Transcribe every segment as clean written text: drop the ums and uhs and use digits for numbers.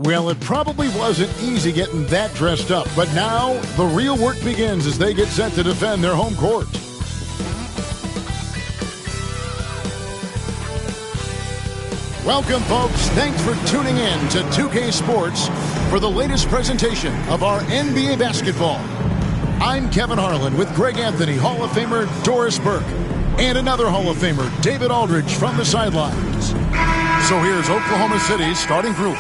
Well, it probably wasn't easy getting that dressed up, but now the real work begins as they get set to defend their home court. Welcome, folks. Thanks for tuning in to 2K Sports for the latest presentation of our NBA basketball. I'm Kevin Harlan with Greg Anthony, Hall of Famer Doris Burke, and another Hall of Famer, David Aldridge, from the sidelines. So here's Oklahoma City's starting group.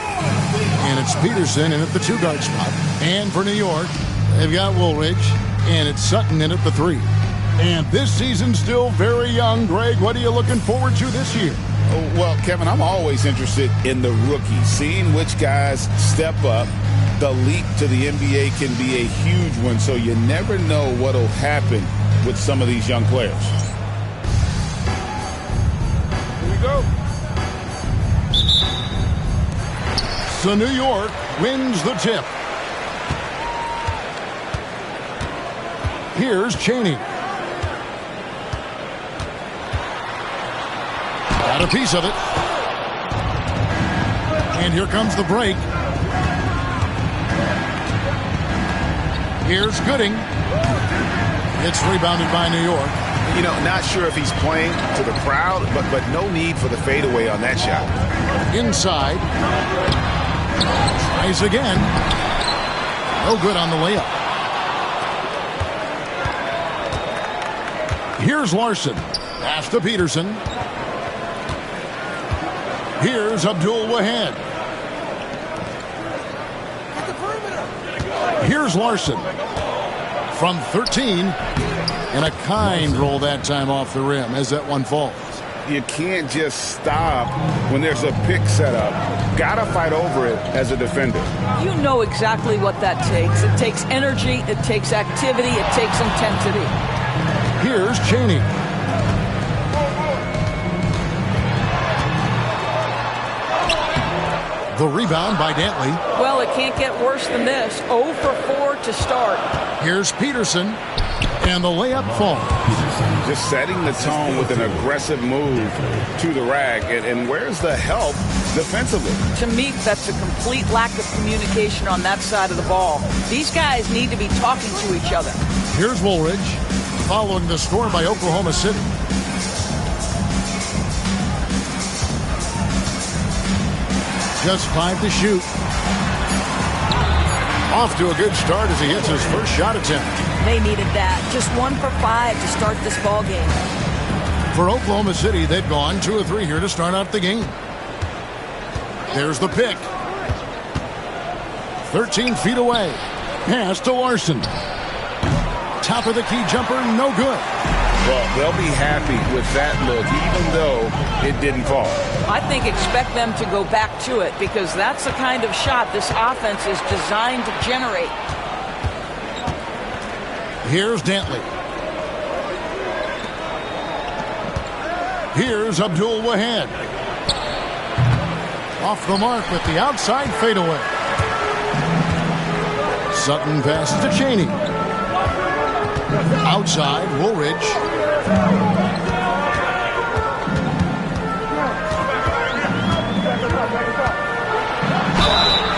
And it's Peterson in at the two-guard spot. And for New York, they've got Woolridge, and it's Sutton in at the 3. And this season's still very young. Greg, what are you looking forward to this year? Well, Kevin, I'm always interested in the rookies, seeing which guys step up. The leap to the NBA can be a huge one, so you never know what will happen with some of these young players. Here we go. So New York wins the tip. Here's Chaney. Got a piece of it. And here comes the break. Here's Gooding. It's rebounded by New York. You know, not sure if he's playing to the crowd, but no need for the fadeaway on that shot. Inside. Tries again. No good on the layup. Here's Larson. Pass to Peterson. Here's Abdul Wahad. Here's Larson. From 13. And a kind roll that time off the rim as that one falls. You can't just stop when there's a pick set up. Gotta fight over it as a defender. You know exactly what that takes. It takes energy, it takes activity, it takes intensity. Here's Chaney. The rebound by Dantley. Well, it can't get worse than this. 0 for 4 to start. Here's Peterson. And the layup falls. Just setting the tone with an aggressive move to the rack. And where's the help defensively? To me, that's a complete lack of communication on that side of the ball. These guys need to be talking to each other. Here's Woolridge, following the score by Oklahoma City. Just 5 to shoot. Off to a good start as he hits his first shot attempt. They needed that. Just 1 for 5 to start this ball game. For Oklahoma City, they've gone 2 of 3 here to start out the game. There's the pick. 13 feet away. Pass to Larson. Top of the key jumper, no good. Well, they'll be happy with that look, even though it didn't fall. I think expect them to go back to it because that's the kind of shot this offense is designed to generate. Here's Dantley. Here's Abdul Wahad. Off the mark with the outside fadeaway. Sutton passes to Chaney. Outside, Woolridge.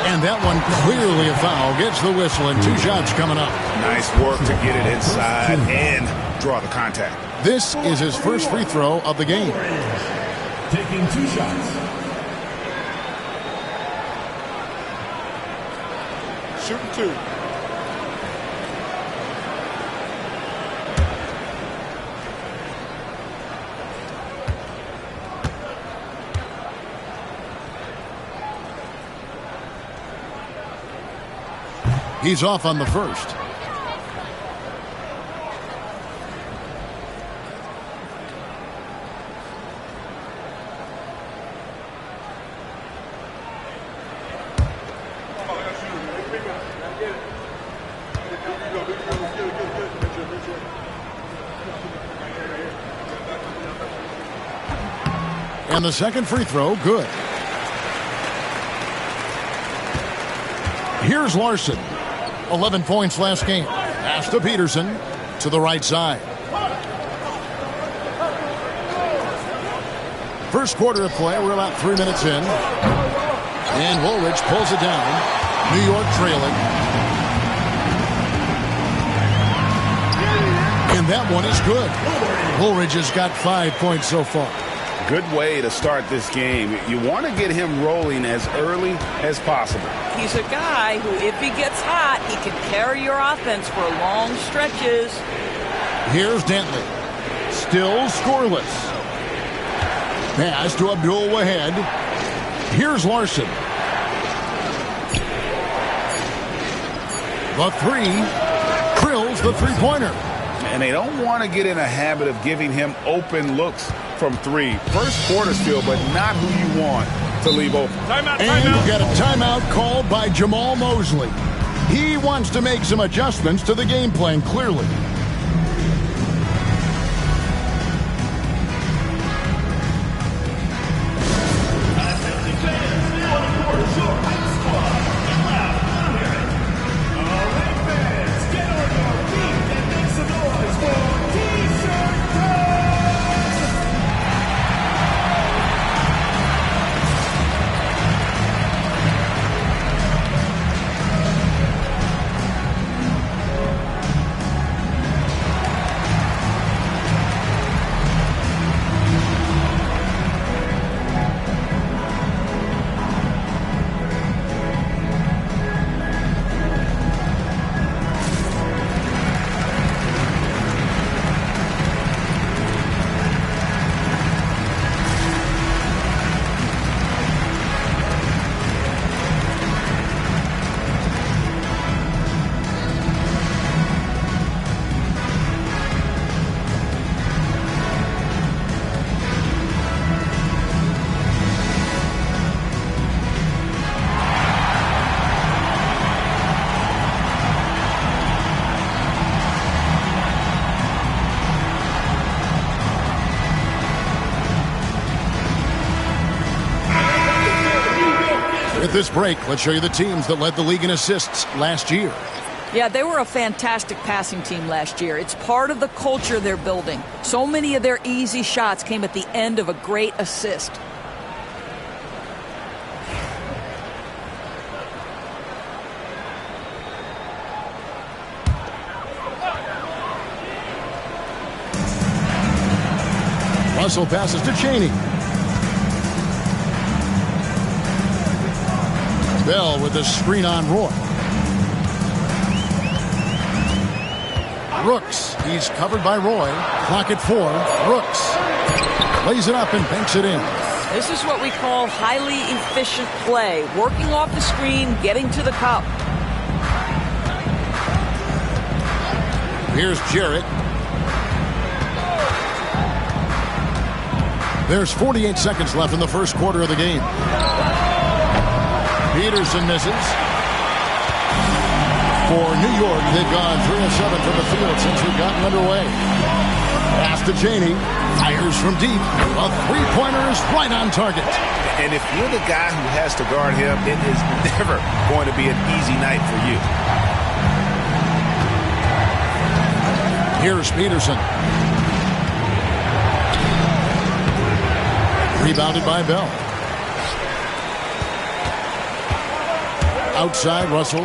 And that one clearly a foul. Gets the whistle and 2 shots coming up. Nice work to get it inside and draw the contact. This is his first free throw of the game. Taking 2 shots. Shooting 2. He's off on the first. And the second free throw, good. Here's Larson. 11 points last game. Pass to Peterson to the right side. First quarter of play. We're about 3 minutes in. And Woolridge pulls it down. New York trailing. And that one is good. Woolridge has got 5 points so far. Good way to start this game. You want to get him rolling as early as possible. He's a guy who, if he gets hot, he can carry your offense for long stretches. Here's Dantley. Still scoreless. Pass to Abdul Wahed. Here's Larson. The three. Drills the three-pointer. And they don't want to get in a habit of giving him open looks from three. First quarter still, but not who you want to leave open. Timeout, And timeout. you get a timeout called by Jamal Mosley. He wants to make some adjustments to the game plan, clearly. At this break, let's show you the teams that led the league in assists last year. Yeah, they were a fantastic passing team last year. It's part of the culture they're building. So many of their easy shots came at the end of a great assist. Russell passes to Chaney. Bell with the screen on Roy. Brooks. He's covered by Roy. Clock at 4. Brooks lays it up and banks it in. This is what we call highly efficient play. Working off the screen, getting to the cup. Here's Jarrett. There's 48 seconds left in the first quarter of the game. Peterson misses. For New York, they've gone 3 of 7 from the field since we've gotten underway. Pass to Chaney. Fires from deep. A three-pointer is right on target. And if you're the guy who has to guard him, it is never going to be an easy night for you. Here's Peterson. Rebounded by Bell. Outside, Russell.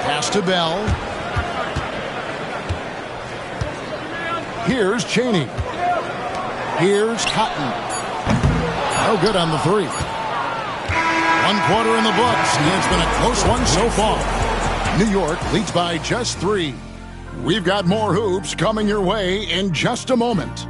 Pass to Bell. Here's Chaney. Here's Cotton. No good on the three. 1 quarter in the books, and it's been a close one so far. New York leads by just 3. We've got more hoops coming your way in just a moment.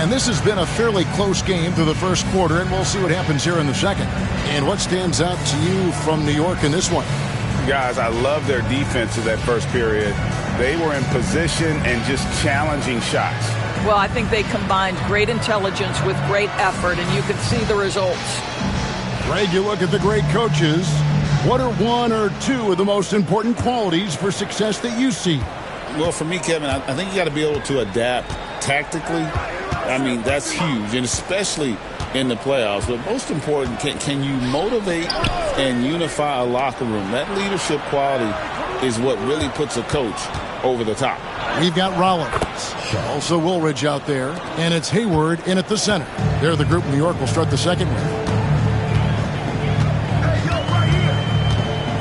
And this has been a fairly close game through the first quarter, and we'll see what happens here in the second. And what stands out to you from New York in this one? Guys, I love their defense in that first period. They were in position and just challenging shots. Well, I think they combined great intelligence with great effort, and you can see the results. Greg, you look at the great coaches. What are 1 or 2 of the most important qualities for success that you see? Well, for me, Kevin, I think you got to be able to adapt tactically. I mean, that's huge, and especially in the playoffs. But most important, can you motivate and unify a locker room? That leadership quality is what really puts a coach over the top. We've got Rollins. Also Woolridge out there. And it's Hayward in at the center. They're the group New York will start the second with.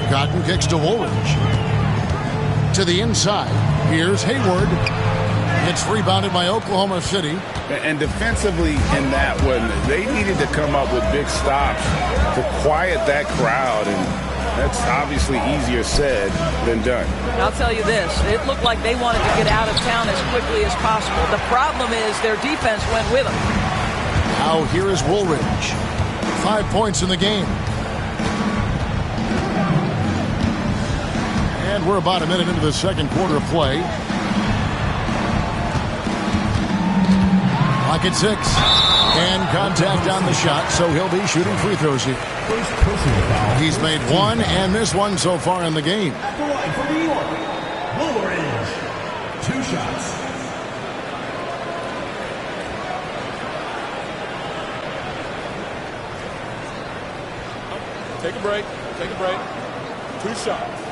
Cotton kicks to Woolridge. To the inside. Here's Hayward. It's rebounded by Oklahoma City. And defensively in that one, they needed to come up with big stops to quiet that crowd. And that's obviously easier said than done. I'll tell you this. It looked like they wanted to get out of town as quickly as possible. The problem is their defense went with them. Now here is Woolridge. 5 points in the game. And we're about a minute into the second quarter of play. Clock at 6. And contact on the shot, so he'll be shooting free throws here. He's made one and missed one so far in the game. At the line for New York, Woolridge. 2 shots. Take a break. Take a break. 2 shots.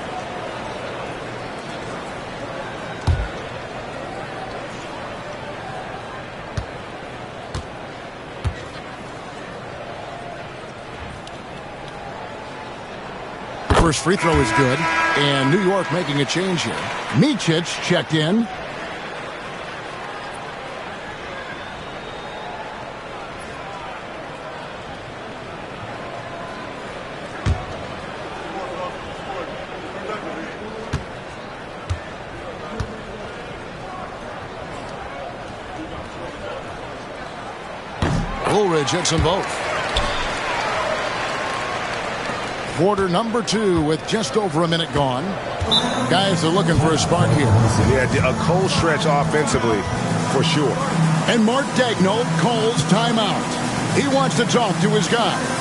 First free throw is good, and New York making a change here. Micic checked in. Woolridge hits them both. Quarter number 2 with just over a minute gone. Guys are looking for a spark here. Yeah, a cold stretch offensively for sure. And Mark Daigneault calls timeout. He wants to talk to his guys.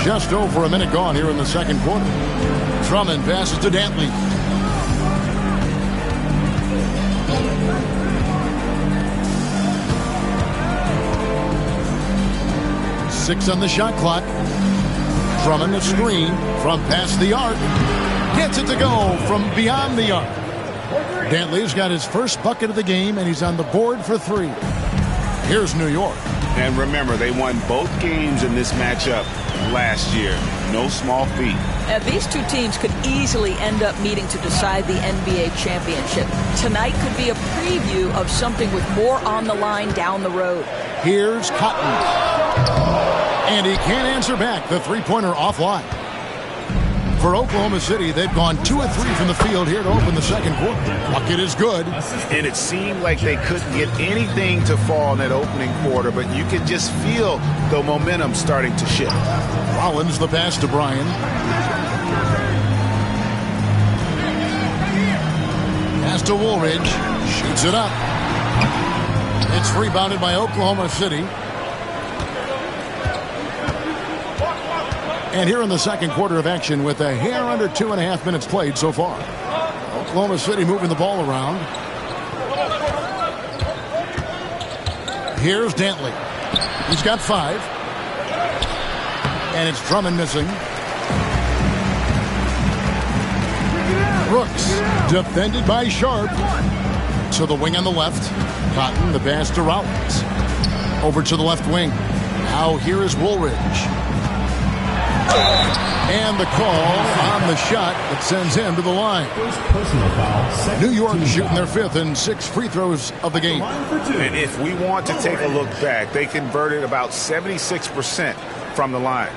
Just over a minute gone here in the second quarter. Drummond passes to Dantley. Six on the shot clock. Drummond a screen from past the arc. Gets it to go from beyond the arc. Dantley's got his first bucket of the game, and he's on the board for 3. Here's New York. And remember, they won both games in this matchup last year. No small feat. These two teams could easily end up meeting to decide the NBA championship. Tonight could be a preview of something with more on the line down the road. Here's Cotton. And he can't answer back. The three-pointer offline. For Oklahoma City, they've gone 2 of 3 from the field here to open the second quarter. Bucket is good. And it seemed like they couldn't get anything to fall in that opening quarter, but you could just feel the momentum starting to shift. Rollins the pass to Bryan. Pass to Woolridge. Shoots it up. It's rebounded by Oklahoma City. And here in the second quarter of action with a hair under 2.5 minutes played so far. Oklahoma City moving the ball around. Here's Dantley. He's got 5. And it's Drummond missing. Brooks defended by Sharp. To the wing on the left. Cotton, the pass to Rollins. Over to the left wing. Now here is Woolridge. And the call on the shot that sends him to the line. New York shooting their 5th and 6 free throws of the game. And if we want to take a look back, they converted about 76% from the line.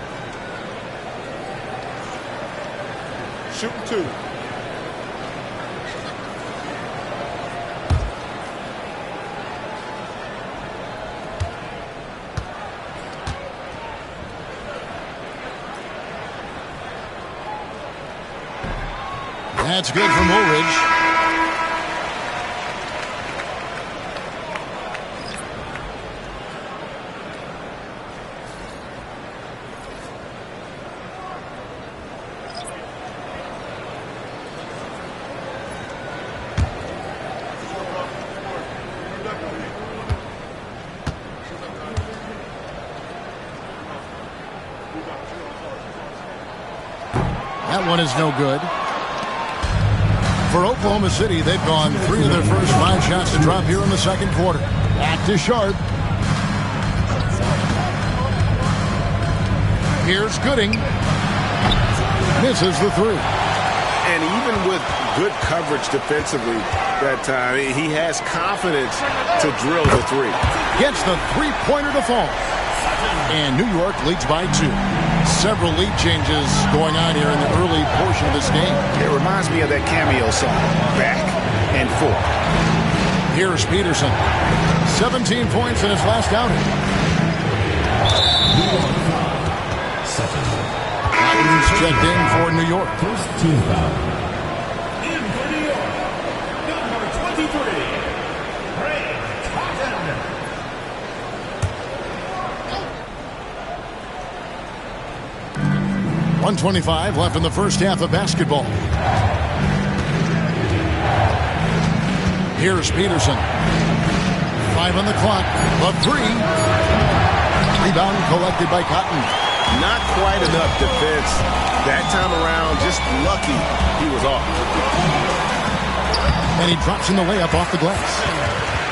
Shooting 2. That's good from Woolridge. That one is no good. For Oklahoma City, they've gone 3 of their first 5 shots to drop here in the second quarter. Back to Sharp. Here's Gooding. Misses the 3. And even with good coverage defensively that time, he has confidence to drill the 3. Gets the 3-pointer to fall. And New York leads by 2. Several lead changes going on here in the early portion of this game. It reminds me of that cameo song, Back and Forth. Here's Peterson. 17 points in his last outing. Cotton's checked in for New York. First team foul. In for New York, number 23, Ray Cotton. 1:25 left in the first half of basketball. Here's Peterson. 5 on the clock. The 3. Rebound collected by Cotton. Not quite enough defense that time around. Just lucky he was off. And he drops in the layup off the glass.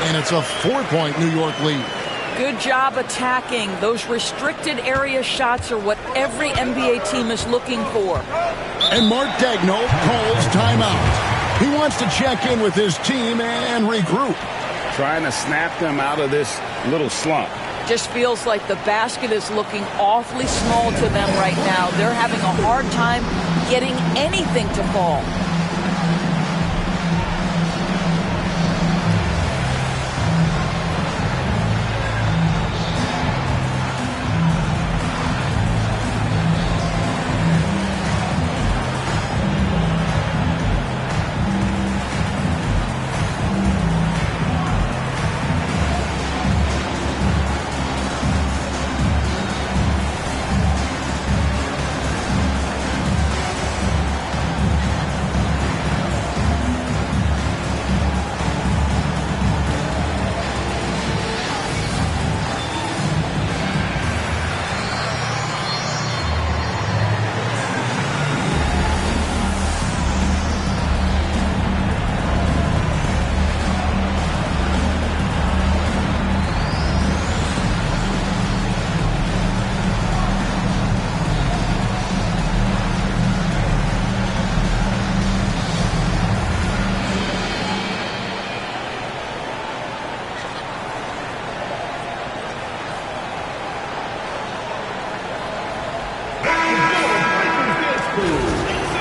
And it's a 4-point New York lead. Good job attacking. Those restricted area shots are what every NBA team is looking for. And Mark Daigneault calls timeout. He wants to check in with his team and regroup. Trying to snap them out of this little slump. Just feels like the basket is looking awfully small to them right now. They're having a hard time getting anything to fall.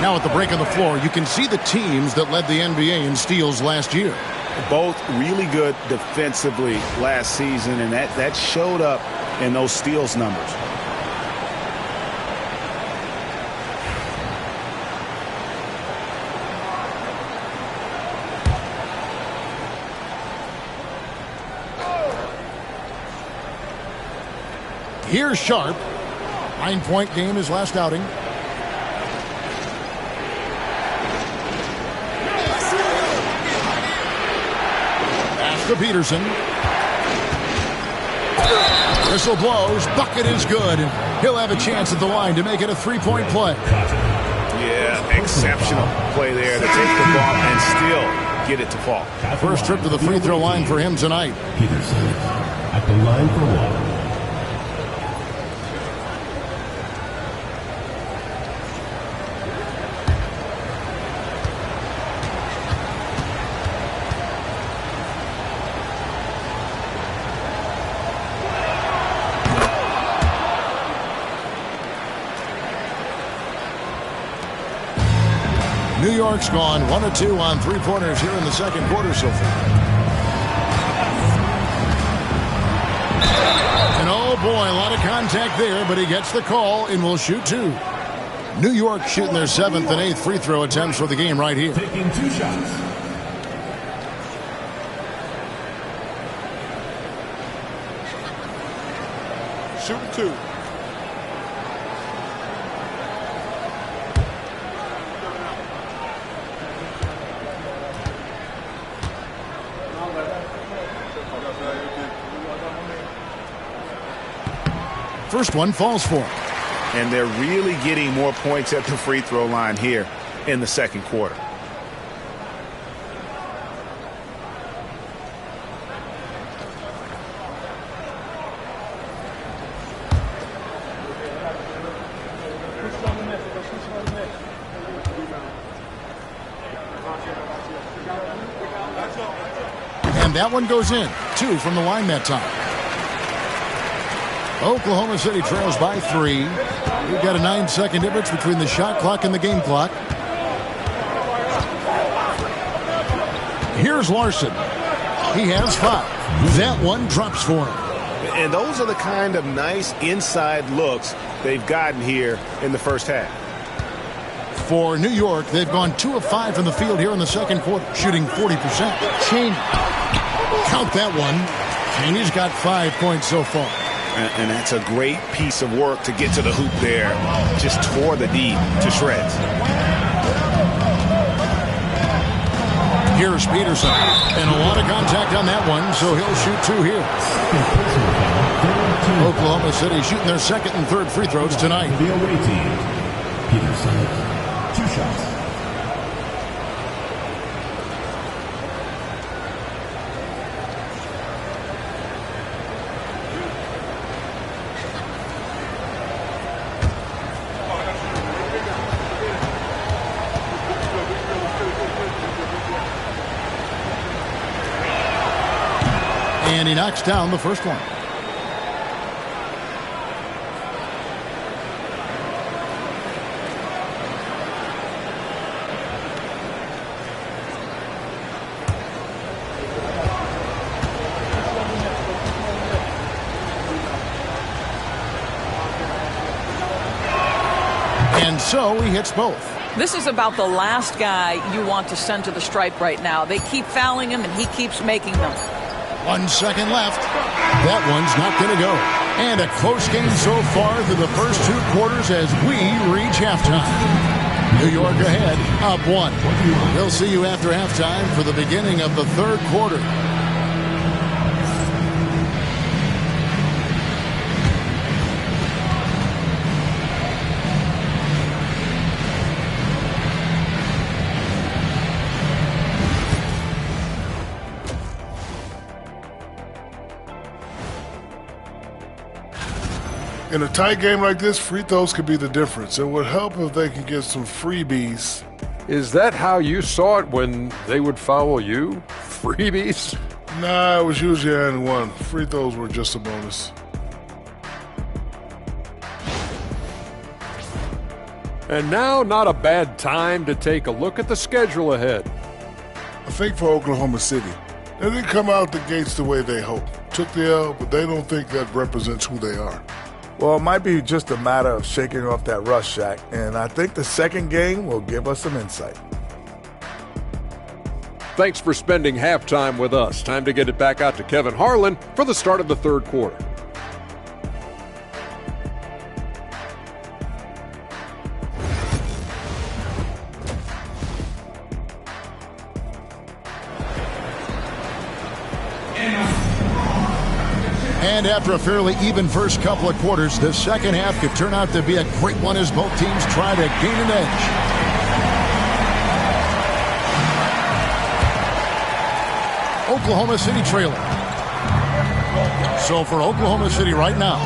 Now at the break on the floor, you can see the teams that led the NBA in steals last year. Both really good defensively last season, and that showed up in those steals numbers. Here's Sharp. 9-point game his last outing. Pass to Peterson. Whistle blows. Bucket is good. He'll have a chance at the line to make it a three-point play. Yeah, exceptional play there to take the ball and still get it to fall. First trip to the free throw line for him tonight. Peterson at the line for one. New York's gone 1 of 2 on three-pointers here in the second quarter so far. And oh boy, a lot of contact there, but he gets the call and will shoot 2. New York shooting their 7th and 8th free throw attempts for the game right here. Taking 2 shots. Shooting 2. First one falls for him. And they're really getting more points at the free throw line here in the second quarter. And that one goes in. 2 from the line that time. Oklahoma City trails by 3. We've got a 9-second difference between the shot clock and the game clock. Here's Larson. He has 5. That one drops for him. And those are the kind of nice inside looks they've gotten here in the first half. For New York, they've gone 2 of 5 from the field here in the second quarter, shooting 40%. Chaney. Count that one. Chaney's got 5 points so far. And that's a great piece of work to get to the hoop there. Just tore the D to shreds. Here's Peterson. And a lot of contact on that one, so he'll shoot 2 here. Oklahoma City shooting their second and third free throws tonight. The away team. Peterson, 2 shots. And he knocks down the first one. And so he hits both. This is about the last guy you want to send to the stripe right now. They keep fouling him, and he keeps making them. 1 second left. That one's not going to go. And a close game so far through the first 2 quarters as we reach halftime. New York ahead, up 1. We'll see you after halftime for the beginning of the third quarter. In a tight game like this, free throws could be the difference. It would help if they could get some freebies. Is that how you saw it when they would foul you? Freebies? Nah, it was usually and one. Free throws were just a bonus. And now, not a bad time to take a look at the schedule ahead. I think for Oklahoma City, they didn't come out the gates the way they hoped. Took the L, but they don't think that represents who they are. Well, it might be just a matter of shaking off that rust, Shaq, and I think the second game will give us some insight. Thanks for spending halftime with us. Time to get it back out to Kevin Harlan for the start of the third quarter. And after a fairly even first couple of quarters, the second half could turn out to be a great one as both teams try to gain an edge. Oklahoma City trailing. So for Oklahoma City right now,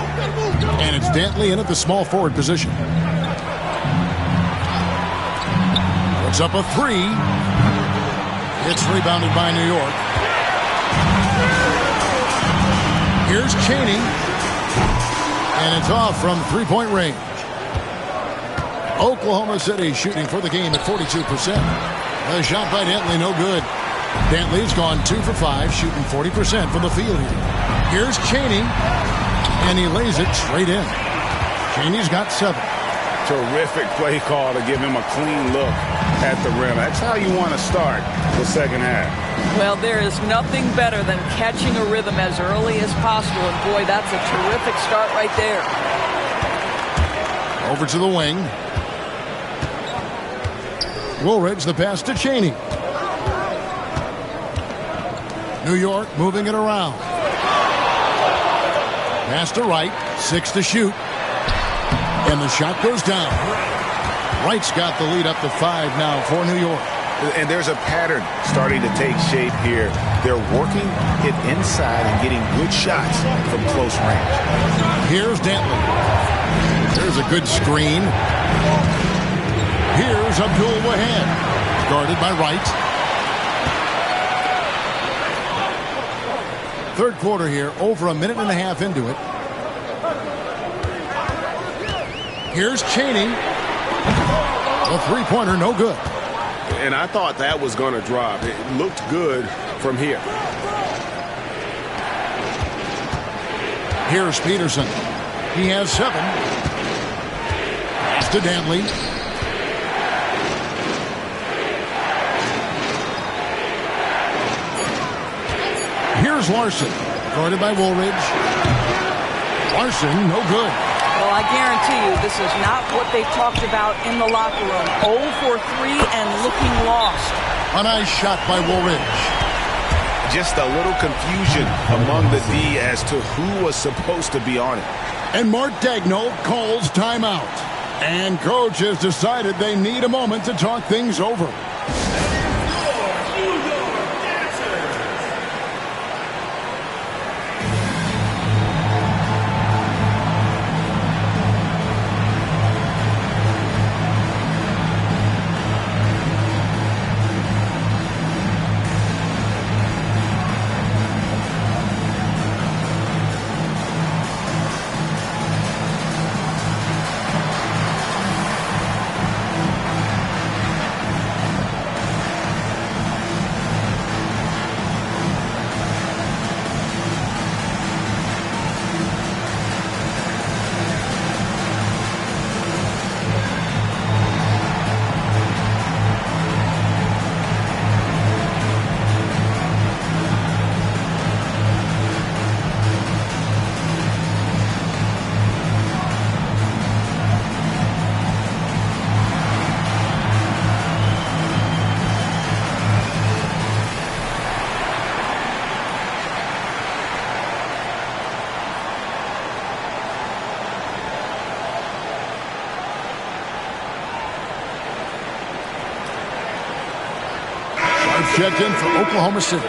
and it's Dantley in at the small forward position. Puts up a three. It's rebounded by New York. Here's Chaney, and it's off from three-point range. Oklahoma City shooting for the game at 42%. The shot by Dantley, no good. Dantley's gone 2 for 5, shooting 40% from the field here. Here's Chaney, and he lays it straight in. Chaney's got 7. Terrific play call to give him a clean look at the rim. That's how you want to start the second half. Well, there is nothing better than catching a rhythm as early as possible. And, boy, that's a terrific start right there. Over to the wing. Woolridge, the pass to Chaney. New York moving it around. Pass to Wright. 6 to shoot. And the shot goes down. Wright's got the lead up to 5 now for New York. And there's a pattern starting to take shape here. They're working it inside and getting good shots from close range. Here's Dantley. There's a good screen. Here's Abdul Wahab. Guarded by Wright. Third quarter here, over a minute and a half into it. Here's Chaney. A three-pointer, no good. And I thought that was going to drop. It looked good from here. Here's Peterson. He has 7. Pass to Dantley. Here's Larson. Guarded by Woolridge. Larson, no good. Well, I guarantee you this is not what they talked about in the locker room. 0 for 3 and looking lost. A nice shot by Woolridge. Just a little confusion among the D as to who was supposed to be on it. And Mark Daigneault calls timeout. And coach has decided they need a moment to talk things over. Checked in for Oklahoma City.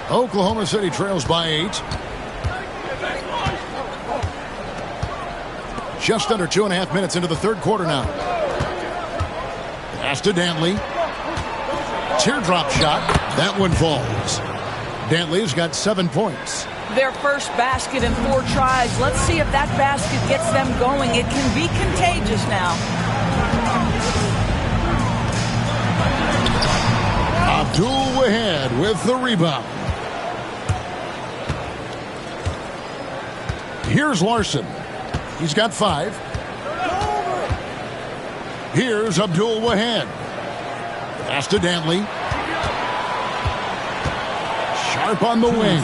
Oklahoma City trails by 8. Just under 2.5 minutes into the third quarter now. Pass to Dantley. Teardrop shot. That one falls. Dantley's got 7 points. Their first basket in 4 tries. Let's see if that basket gets them going. It can be contagious now. Abdul Wahad with the rebound. Here's Larson. He's got 5. Here's Abdul Wahad. Pass to Dantley. Sharp on the wing.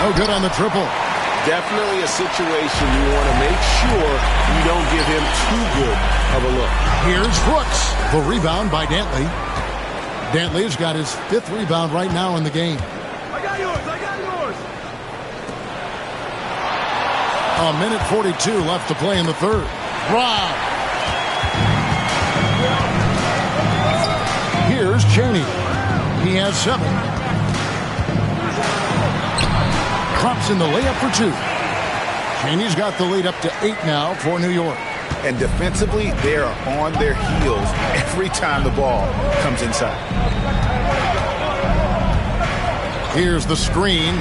No good on the triple. Definitely a situation you want to make sure you don't give him too good of a look. Here's Brooks. The rebound by Dantley. Dantley's got his 5th rebound right now in the game. I got yours. I got yours. A minute 42 left to play in the third. Rob. Here's Cheney. He has 7. Drops in the layup for 2. Cheney's got the lead up to 8 now for New York. And defensively, they are on their heels every time the ball comes inside. Here's the screen.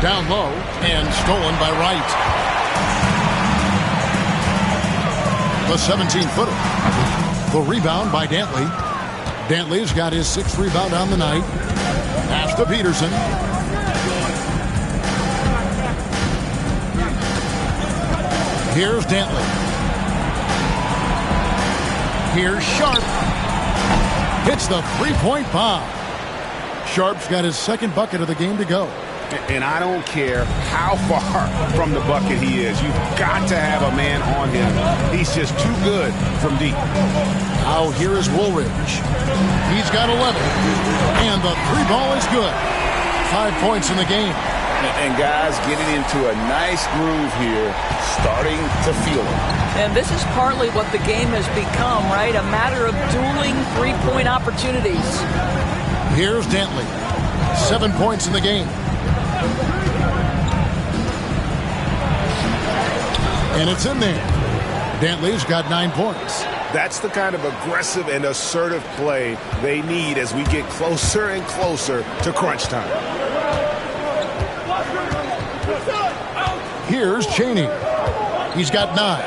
Down low and stolen by Wright. The 17-footer. The rebound by Dantley. Dantley's got his 6th rebound on the night. Pass to Peterson. Here's Dantley. Here's Sharp. Hits the 3-point bomb. Sharp's got his 2nd bucket of the game to go. And I don't care how far from the bucket he is. You've got to have a man on him. He's just too good from deep. Now here is Woolridge. He's got 11. And the 3 ball is good. 5 points in the game. And guys getting into a nice groove here, starting to feel it. And this is partly what the game has become, right? A matter of dueling 3-point opportunities. Here's Dantley. 7 points in the game. And it's in there. Dantley's got 9 points. That's the kind of aggressive and assertive play they need as we get closer and closer to crunch time. Here's Cheney. He's got 9.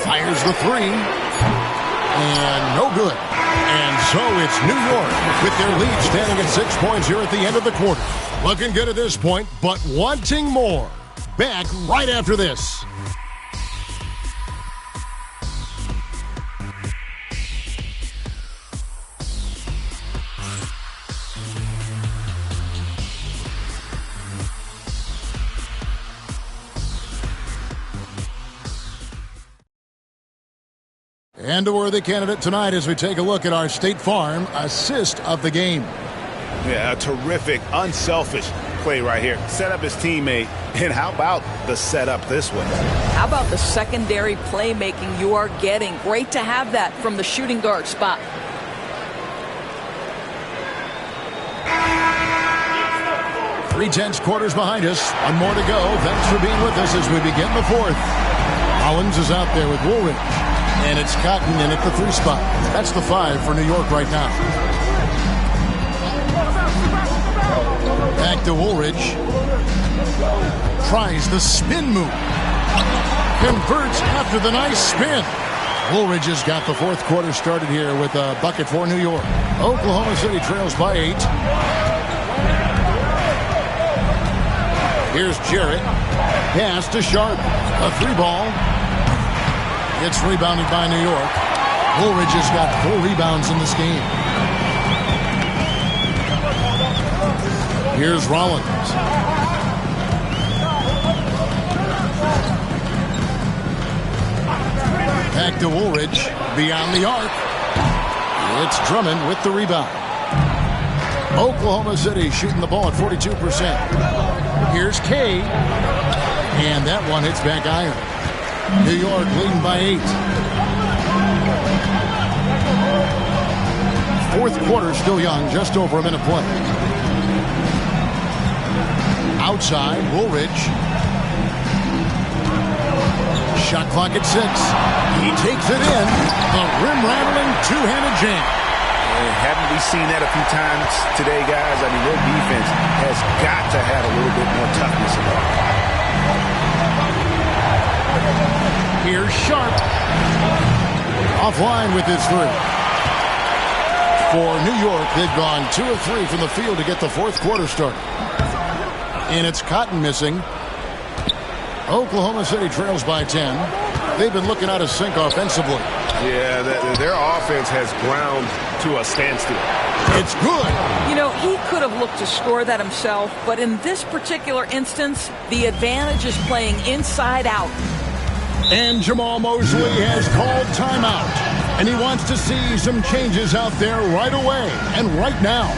Fires the 3. And no good. And so it's New York with their lead standing at 6 points here at the end of the quarter. Looking good at this point, but wanting more. Back right after this. And a worthy candidate tonight as we take a look at our State Farm assist of the game. Yeah, a terrific, unselfish play right here. Set up his teammate. And how about the setup this way? How about the secondary playmaking you are getting? Great to have that from the shooting guard spot. Three-tenths quarters behind us. One more to go. Thanks for being with us as we begin the fourth. Hollins is out there with Woolridge. And it's Cotton in at the 3 spot. That's the 5 for New York right now. Back to Woolridge. Tries the spin move. Converts after the nice spin. Woolridge has got the 4th quarter started here with a bucket for New York. Oklahoma City trails by 8. Here's Jarrett. Pass to Sharp. A 3 ball. It's rebounded by New York. Woolridge has got 4 rebounds in this game. Here's Rollins. Back to Woolridge. Beyond the arc. It's Drummond with the rebound. Oklahoma City shooting the ball at 42%. Here's Kay. And that one hits back iron. New York leading by 8. 4th quarter still young, just over a minute play. Outside, Woolridge. Shot clock at 6. He takes it in. The rim-rattling two-handed jam. And haven't we seen that a few times today, guys? I mean, their defense has got to have a little bit more toughness in it. Here's Sharp. Offline with his 3. For New York, they've gone 2 of 3 from the field to get the fourth quarter started. And it's Cotton missing. Oklahoma City trails by 10. They've been looking out of sync offensively. Yeah, their offense has ground to a standstill. It's good. You know, he could have looked to score that himself, but in this particular instance, the advantage is playing inside out. And Jamal Mosley has called timeout. And he wants to see some changes out there right away and right now.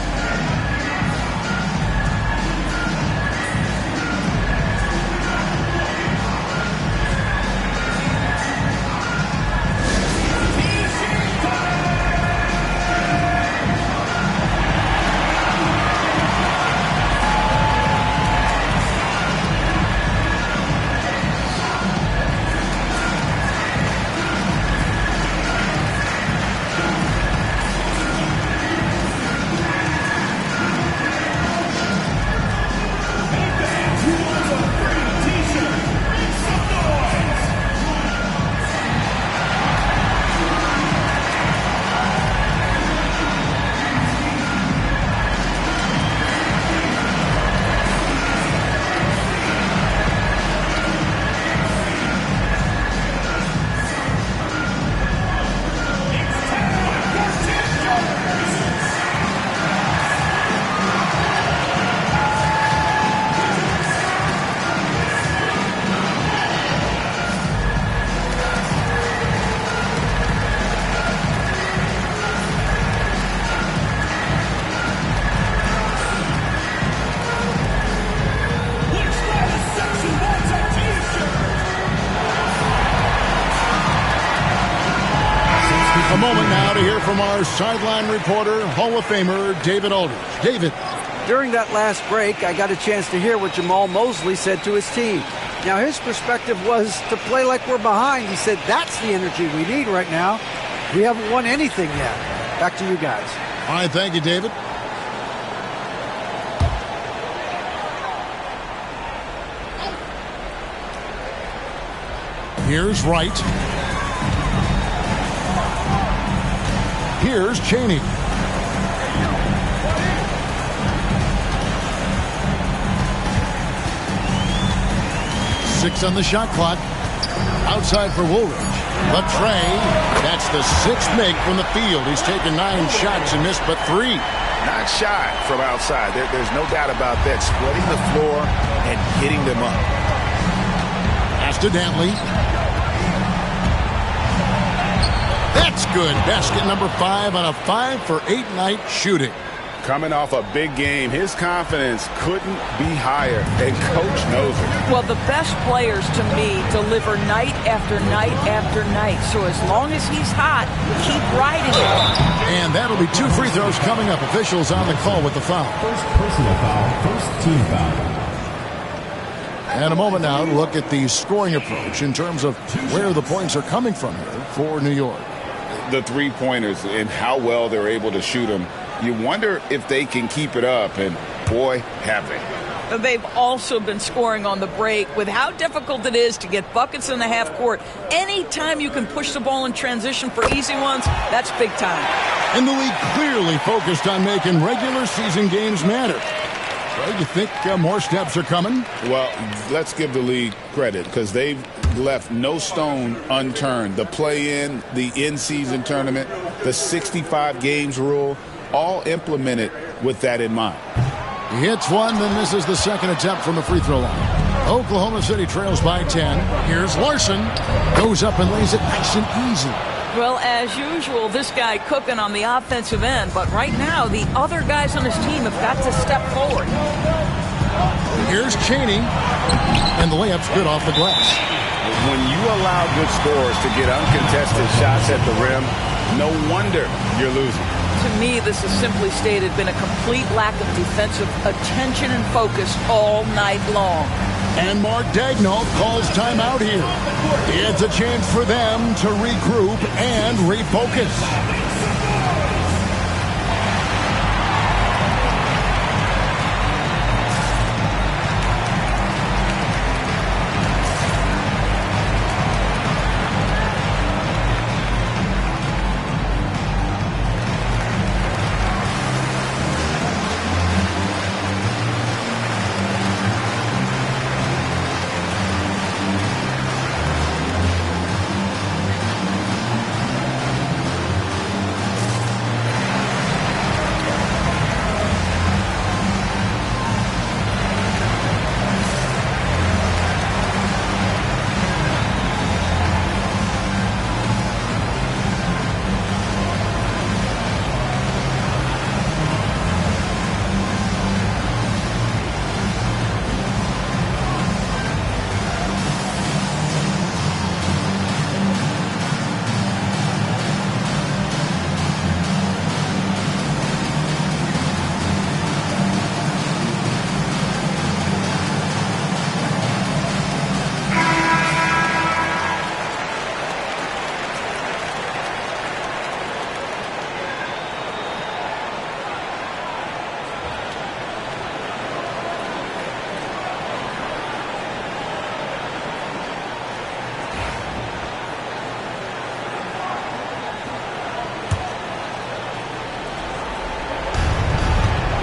A moment now to hear from our sideline reporter, Hall of Famer David Aldridge. David. During that last break, I got a chance to hear what Jamal Mosley said to his team. Now, his perspective was to play like we're behind. He said, that's the energy we need right now. We haven't won anything yet. Back to you guys. All right, thank you, David. Here's Wright. Here's Chaney. Six on the shot clock. Outside for Woolridge. Latre. That's the 6th make from the field. He's taken 9 shots and missed but 3. Not shy from outside. There's no doubt about that. Spreading the floor and hitting them up. Pass to Dantley. That's good. Basket number 5 on a 5-for-8 night shooting. Coming off a big game, his confidence couldn't be higher, and Coach knows it. Well, the best players, to me, deliver night after night after night. So as long as he's hot, keep riding it. And that'll be 2 free throws coming up. Officials on the call with the foul. First personal foul, first team foul. And a moment now to look at the scoring approach in terms of where the points are coming from here for New York. The three-pointers and how well they're able to shoot them. You wonder if they can keep it up, and boy, have they. They've also been scoring on the break. With how difficult it is to get buckets in the half court, anytime you can push the ball in transition for easy ones, that's big time. And the league clearly focused on making regular season games matter. So you think more steps are coming? Well, let's give the league credit because they've left no stone unturned. The play-in, the in-season tournament, the 65 games rule, all implemented with that in mind. He hits one, then misses the second attempt from the free throw line. Oklahoma City trails by 10. Here's Larson. Goes up and lays it nice and easy. Well, as usual, this guy cooking on the offensive end, but right now the other guys on his team have got to step forward. Here's Chaney, and the layup's good off the glass. When you allow good scorers to get uncontested shots at the rim, no wonder you're losing. To me, this has simply stated been a complete lack of defensive attention and focus all night long. And Mark Daigneault calls timeout here. It's a chance for them to regroup and refocus.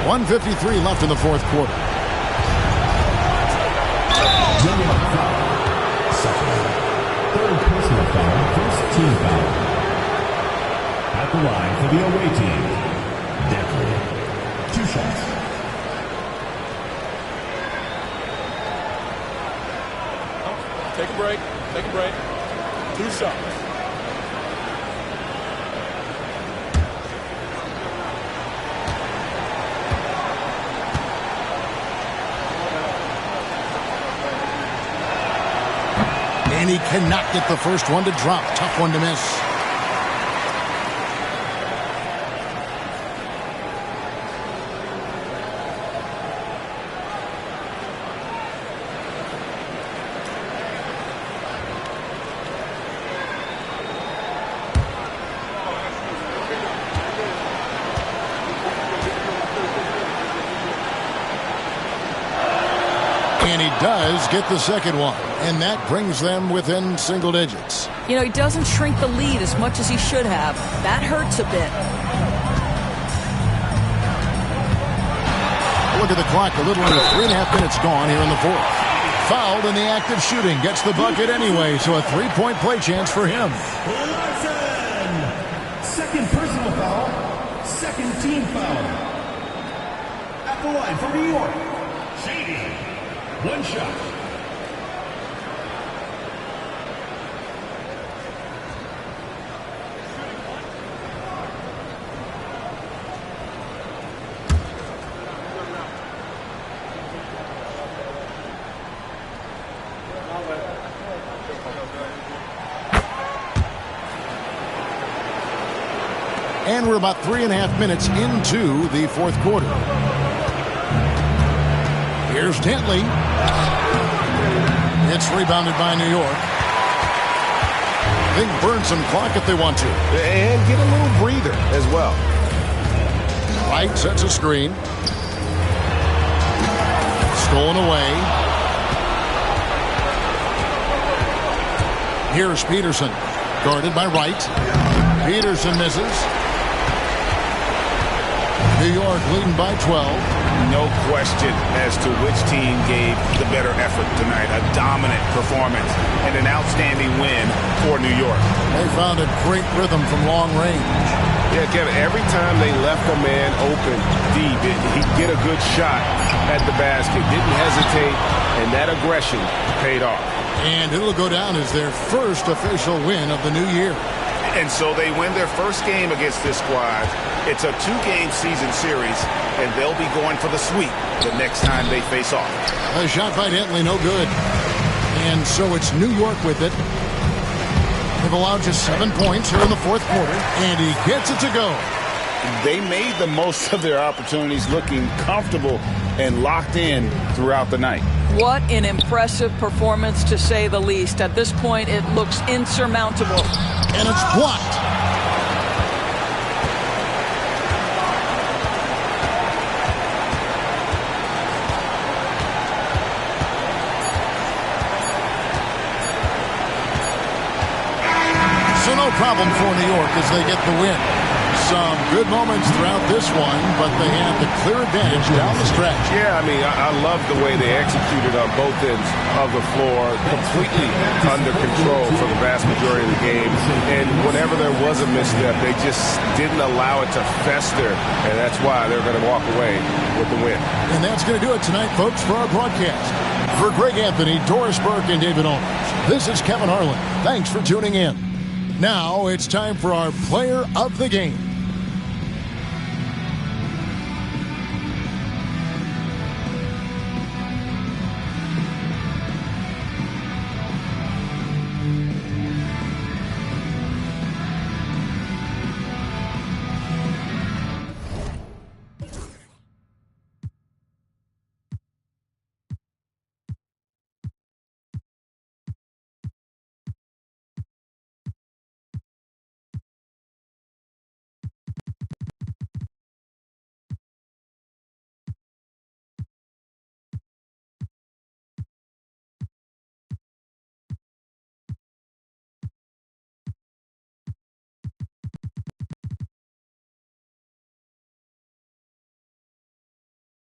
.153 left in the fourth quarter. Second. Third personal foul, first team foul. At the line for the away team, Dentley. 2 shots. Take a break. Take a break. 2 shots. And he cannot get the first one to drop. Tough one to miss. And he does get the second one. And that brings them within single digits. You know, he doesn't shrink the lead as much as he should have. That hurts a bit. Look at the clock. A little under 3.5 minutes gone here in the fourth. Fouled in the act of shooting. Gets the bucket anyway, so a 3-point play chance for him. Second personal foul. Second team foul. At the line for New York, Shady. 1 shot. And we're about 3.5 minutes into the fourth quarter. Here's Dentley. It's rebounded by New York. They can burn some clock if they want to. And get a little breather as well. White sets a screen. Stolen away. Here's Peterson. Guarded by Wright. Peterson misses. New York leading by 12. No question as to which team gave the better effort tonight. A dominant performance and an outstanding win for New York. They found a great rhythm from long range. Yeah, Kevin, every time they left a man open deep, he'd get a good shot at the basket. Didn't hesitate, and that aggression paid off. And it'll go down as their first official win of the new year. And so they win their first game against this squad. It's a 2-game season series, and they'll be going for the sweep the next time they face off. A shot by Dentley, no good. And so it's New York with it. They've allowed just 7 points here in the fourth quarter, and he gets it to go. they made the most of their opportunities, looking comfortable and locked in throughout the night. What an impressive performance, to say the least. At this point, it looks insurmountable. And it's blocked. So no problem for New York as they get the win. Some good moments throughout this one, but they had the clear advantage down the stretch. Yeah, I mean, I love the way they executed on both ends of the floor, completely under control for the vast majority of the game. And whenever there was a misstep, they just didn't allow it to fester, and that's why they're going to walk away with the win. And that's going to do it tonight, folks, for our broadcast. For Greg Anthony, Doris Burke, and David Owens, this is Kevin Harlan. Thanks for tuning in. Now it's time for our player of the game.